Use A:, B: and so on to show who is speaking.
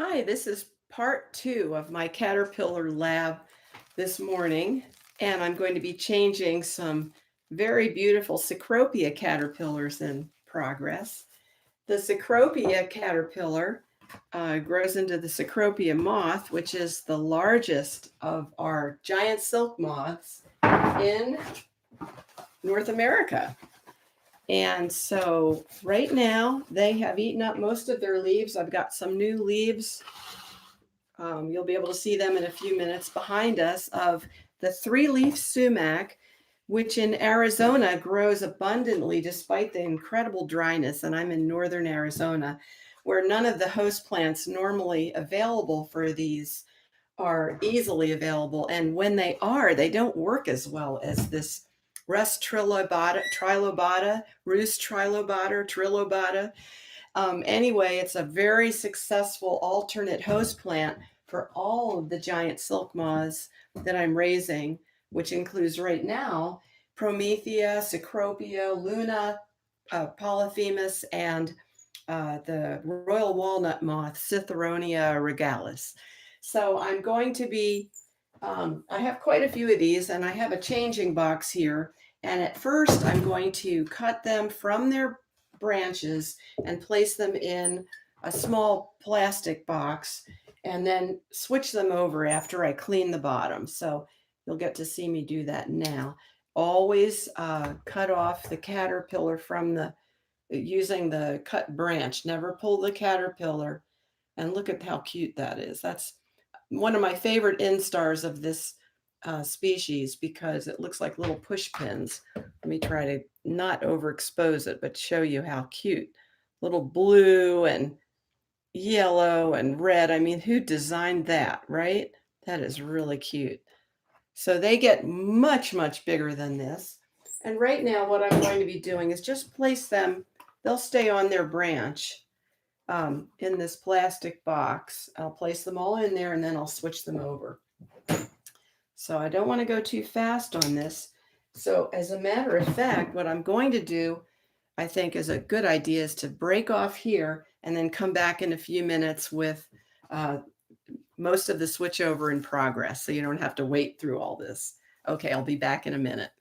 A: Hi, this is part two of my caterpillar lab this morning, and I'm going to be changing some very beautiful Cecropia caterpillars in progress. The Cecropia caterpillar grows into the Cecropia moth, which is the largest of our giant silk moths in North America. And so right now they have eaten up most of their leaves. I've got some new leaves. You'll be able to see them in a few minutes behind us of the three-leaf sumac, which in Arizona grows abundantly despite the incredible dryness. And I'm in northern Arizona, where none of the host plants normally available for these are easily available. And when they are, they don't work as well as this Rust trilobata, Roost trilobata, or trilobata. Anyway, it's a very successful alternate host plant for all of the giant silk moths that I'm raising, which includes right now Promethea, Cecropia, Luna, Polyphemus, and the royal walnut moth, Citheronia regalis. So I'm going to be, I have quite a few of these, and I have a changing box here. And at first, I'm going to cut them from their branches and place them in a small plastic box and then switch them over after I clean the bottom. So you'll get to see me do that now. Always cut off the caterpillar from the using the cut branch. Never pull the caterpillar. And look at how cute that is. That's one of my favorite instars of this species because it looks like little push pins. Let me try to not overexpose it, but show you how cute. Little blue and yellow and red. I mean, who designed that, right? That is really cute. So they get much, much bigger than this. And right now, what I'm going to be doing is just place them, they'll stay on their branch in this plastic box. I'll place them all in there and then I'll switch them over. So I don't want to go too fast on this. So as a matter of fact, what I'm going to do, I think is a good idea is to break off here and then come back in a few minutes with most of the switchover in progress. So you don't have to wait through all this. Okay, I'll be back in a minute.